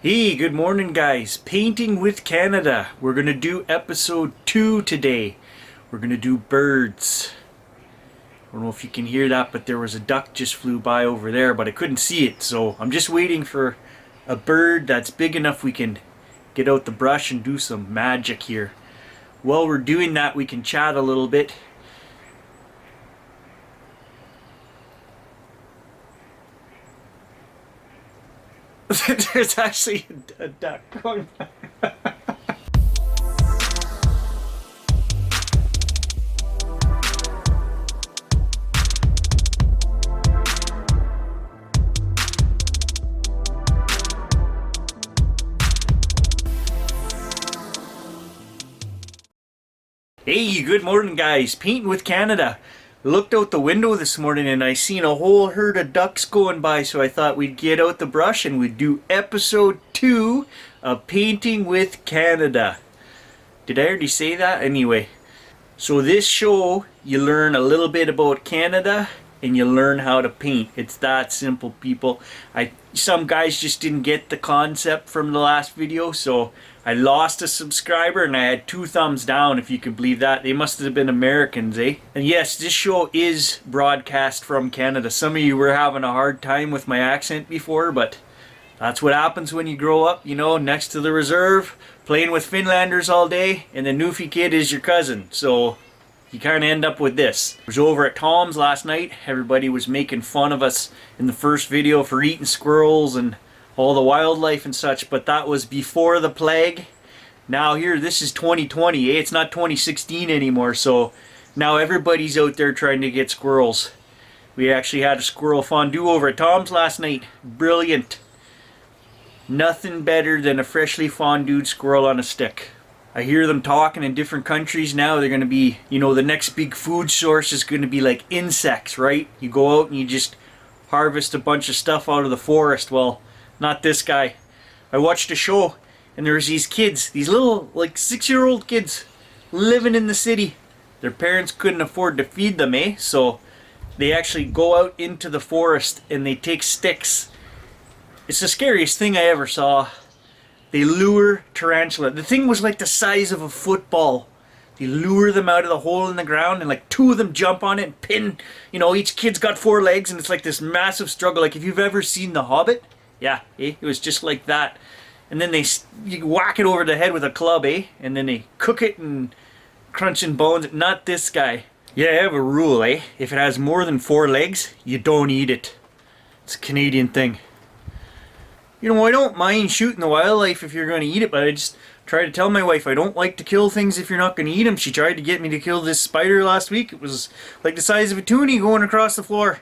Hey, good morning guys. Painting with Canada. We're going to do episode 2 today. We're going to do birds. I don't know if you can hear that, but there was a duck just flew by over there, but I couldn't see it. So I'm just waiting for a bird that's big enough we can get out the brush and do some magic here. While we're doing that, we can chat a little bit. There's actually a duck going by. Hey, good morning guys. Painting with Canada. Looked out the window this morning and I seen a whole herd of ducks going by, so I thought we'd get out the brush and we'd do episode 2 of Painting with Canada. Did I already say that? Anyway, so this show you learn a little bit about Canada and you learn how to paint. It's that simple, people. Some guys just didn't get the concept from the last video, so I lost a subscriber and I had 2 thumbs down, if you could believe that. They must have been Americans, eh? And yes, this show is broadcast from Canada. Some of you were having a hard time with my accent before, but that's what happens when you grow up, you know, next to the reserve, playing with Finlanders all day, and the Newfie kid is your cousin. So you kind of end up with this. I was over at Tom's last night. Everybody was making fun of us in the first video for eating squirrels and all the wildlife and such, but that was before the plague. Now here, this is 2020, eh? It's not 2016 anymore, so now everybody's out there trying to get squirrels. We actually had a squirrel fondue over at Tom's last night. Brilliant. Nothing better than a freshly fondued squirrel on a stick. I hear them talking in different countries now. They're going to be, you know, the next big food source is going to be like insects, right? You go out and you just harvest a bunch of stuff out of the forest. Well, not this guy. I watched a show and there was these kids, these little like 6-year-old kids living in the city. Their parents couldn't afford to feed them, eh? So they actually go out into the forest and they take sticks. It's the scariest thing I ever saw. They lure tarantula. The thing was like the size of a football. They lure them out of the hole in the ground and like 2 of them jump on it and pin. You know, each kid's got 4 legs and it's like this massive struggle. Like if you've ever seen The Hobbit. Yeah, eh? It was just like that. And then you whack it over the head with a club, eh? And then they cook it and crunching bones. Not this guy. Yeah, I have a rule, eh? If it has more than 4 legs, you don't eat it. It's a Canadian thing. You know, I don't mind shooting the wildlife if you're going to eat it, but I just try to tell my wife I don't like to kill things if you're not going to eat them. She tried to get me to kill this spider last week. It was like the size of a toonie going across the floor.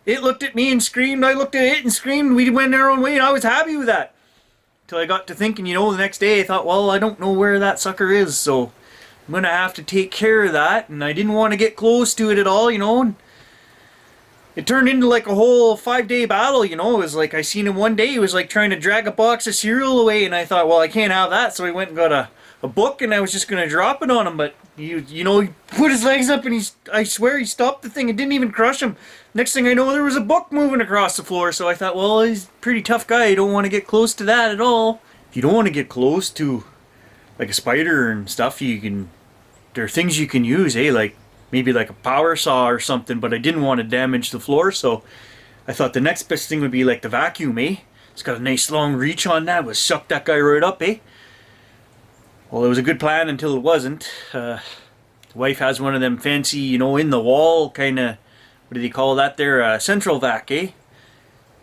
It looked at me and screamed, I looked at it and screamed, we went our own way, and I was happy with that. Till I got to thinking, you know, the next day I thought, well, I don't know where that sucker is, so I'm going to have to take care of that, and I didn't want to get close to it at all, you know. And it turned into like a whole 5-day battle, you know. It was like I seen him one day, he was like trying to drag a box of cereal away, and I thought, well, I can't have that, so I went and got a book, and I was just going to drop it on him, but you know, he put his legs up and I swear he stopped the thing. It didn't even crush him. Next thing I know, there was a book moving across the floor, so I thought, well, he's a pretty tough guy. You don't want to get close to that at all. If you don't want to get close to like a spider and stuff, there are things you can use, eh? Like maybe like a power saw or something, but I didn't want to damage the floor, so I thought the next best thing would be like the vacuum, eh? It's got a nice long reach on that. It would suck that guy right up, eh? Well, it was a good plan until it wasn't. The wife has one of them fancy, you know, in the wall kind of, what do they call that there? Central vac, eh?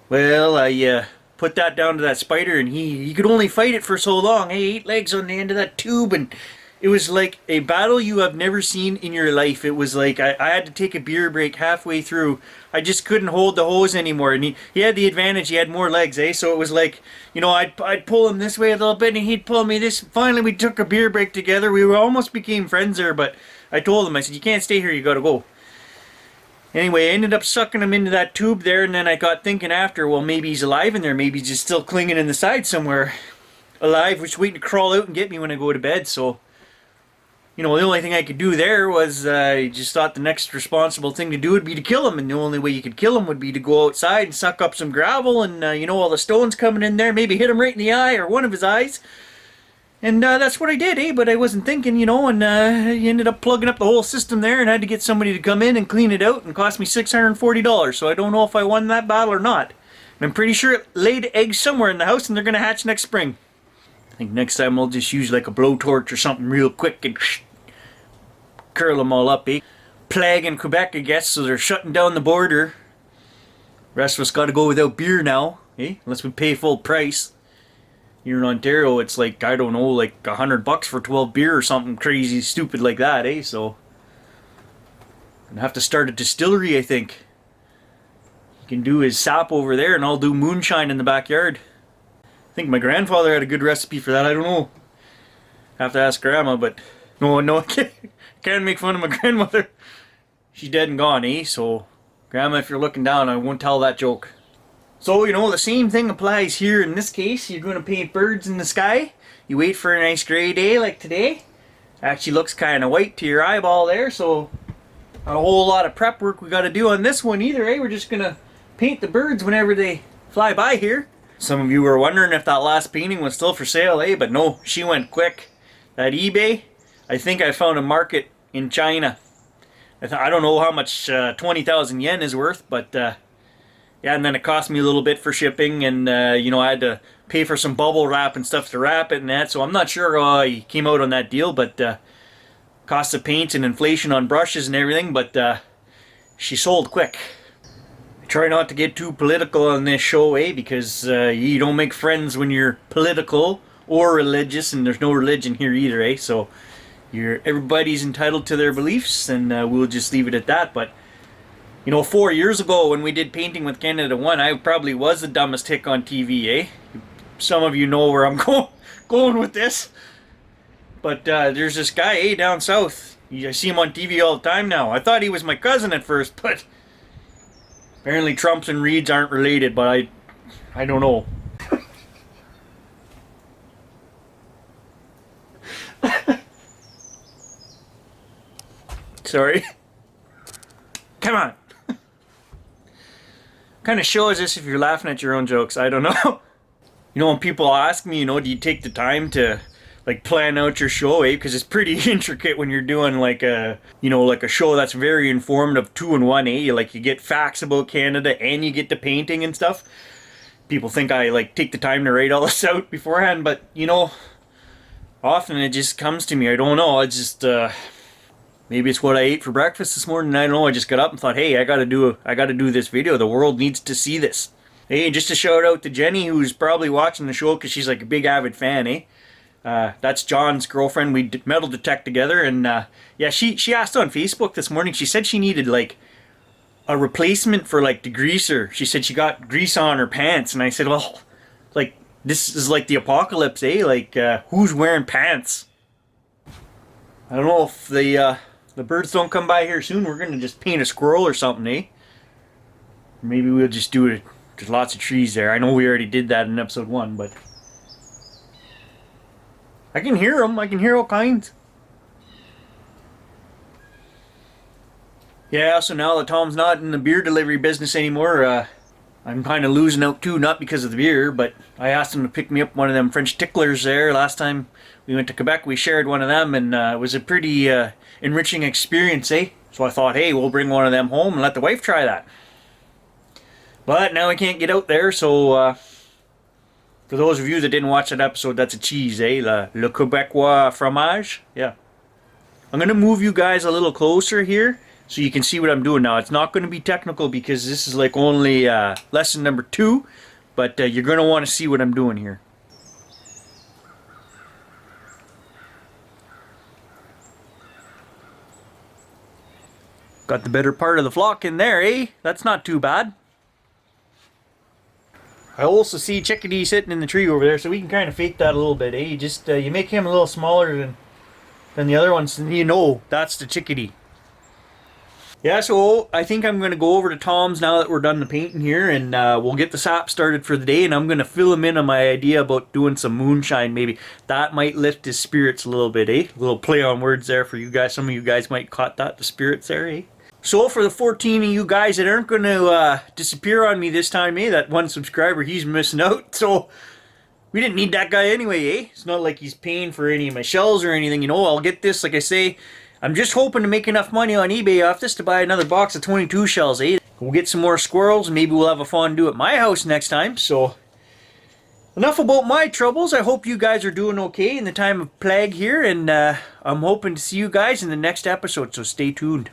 Well, I put that down to that spider and he could only fight it for so long. Hey, 8 legs on the end of that tube, and it was like a battle you have never seen in your life. It was like I had to take a beer break halfway through. I just couldn't hold the hose anymore. And he had the advantage, he had more legs, eh? So it was like, you know, I'd pull him this way a little bit and he'd pull me this. Finally, we took a beer break together. We almost became friends there, but I told him, I said, you can't stay here, you gotta go. Anyway, I ended up sucking him into that tube there, and then I got thinking after, well, maybe he's alive in there. Maybe he's just still clinging in the side somewhere. Alive, just waiting to crawl out and get me when I go to bed, so You know, the only thing I could do there was I just thought the next responsible thing to do would be to kill him, and the only way you could kill him would be to go outside and suck up some gravel, and you know, all the stones coming in there, maybe hit him right in the eye or one of his eyes. And that's what I did, eh? But I wasn't thinking, you know, and he ended up plugging up the whole system there and had to get somebody to come in and clean it out and cost me $640. So I don't know if I won that battle or not. I'm pretty sure it laid eggs somewhere in the house and they're going to hatch next spring. I think next time I'll just use like a blowtorch or something real quick and curl them all up, eh? Plague in Quebec, I guess, so they're shutting down the border. Rest of us got to go without beer now, eh? Unless we pay full price. Here in Ontario, it's like, I don't know, like $100 for 12 beer or something crazy stupid like that, eh? So, I'm gonna have to start a distillery, I think. You can do his sap over there, and I'll do moonshine in the backyard. I think my grandfather had a good recipe for that. I don't know. Have to ask Grandma, but no, I can't make fun of my grandmother. She's dead and gone, eh? So, Grandma, if you're looking down, I won't tell that joke. So, you know, the same thing applies here in this case. You're going to paint birds in the sky. You wait for a nice gray day like today. Actually looks kind of white to your eyeball there, so not a whole lot of prep work we got to do on this one either, eh? We're just going to paint the birds whenever they fly by here. Some of you were wondering if that last painting was still for sale, eh? But no, she went quick. That eBay, I think I found a market in China. I don't know how much 20,000 yen is worth, but yeah, and then it cost me a little bit for shipping, and you know, I had to pay for some bubble wrap and stuff to wrap it and that, so I'm not sure how I came out on that deal, but cost of paint and inflation on brushes and everything, but she sold quick. I try not to get too political on this show, eh, because you don't make friends when you're political or religious, and there's no religion here either, eh, so everybody's entitled to their beliefs, and we'll just leave it at that. But you know, 4 years ago when we did Painting with Canada 1, I probably was the dumbest hick on TV, eh? Some of you know where I'm going with this. But there's this guy, eh, down south. I see him on TV all the time now. I thought he was my cousin at first, but apparently Trumps and Reeds aren't related, but I don't know. Sorry. Come on. Kind of shows this if you're laughing at your own jokes. I don't know. You know, when people ask me, you know, do you take the time to like plan out your show, eh? Because it's pretty intricate when you're doing like a, you know, like a show that's very informative, 2-in-1, eh? Like you get facts about Canada and you get the painting and stuff. People think I like take the time to write all this out beforehand, but you know, often it just comes to me. I don't know. It's just maybe it's what I ate for breakfast this morning. I don't know. I just got up and thought, hey, I gotta do this video. The world needs to see this. Hey, just a shout out to Jenny, who's probably watching the show because she's like a big avid fan, eh? That's John's girlfriend. We metal detect together, and yeah, she asked on Facebook this morning. She said she needed like a replacement for like degreaser. She said she got grease on her pants, and I said, well, like this is like the apocalypse, eh? Like who's wearing pants? I don't know if the birds don't come by here soon. We're gonna just paint a squirrel or something, eh? Maybe we'll just do it. There's lots of trees there. I know we already did that in episode 1, but I can hear them. I can hear all kinds. Yeah, so now that Tom's not in the beer delivery business anymore, I'm kind of losing out too, not because of the beer, but I asked him to pick me up one of them French ticklers there. Last time we went to Quebec, we shared one of them, and it was a pretty enriching experience, eh? So I thought, hey, we'll bring one of them home and let the wife try that. But now I can't get out there, so for those of you that didn't watch that episode, that's a cheese, eh? Le Quebecois fromage. Yeah. I'm going to move you guys a little closer here so you can see what I'm doing now. It's not going to be technical because this is like only lesson number 2, but you're going to want to see what I'm doing here. Got the better part of the flock in there, eh? That's not too bad. I also see Chickadee sitting in the tree over there, so we can kind of fake that a little bit, eh? You just you make him a little smaller than the other ones, and you know that's the Chickadee. Yeah, so I think I'm going to go over to Tom's now that we're done the painting here, and we'll get the sap started for the day, and I'm going to fill him in on my idea about doing some moonshine maybe. That might lift his spirits a little bit, eh? A little play on words there for you guys. Some of you guys might caught that, the spirits there, eh? So for the 14 of you guys that aren't going to disappear on me this time, eh? That one subscriber, he's missing out, so we didn't need that guy anyway, eh? It's not like he's paying for any of my shells or anything, you know. I'll get this, like I say, I'm just hoping to make enough money on eBay off this to buy another box of 22 shells, eh? We'll get some more squirrels, and maybe we'll have a fondue at my house next time, so enough about my troubles. I hope you guys are doing okay in the time of plague here, and I'm hoping to see you guys in the next episode, so stay tuned.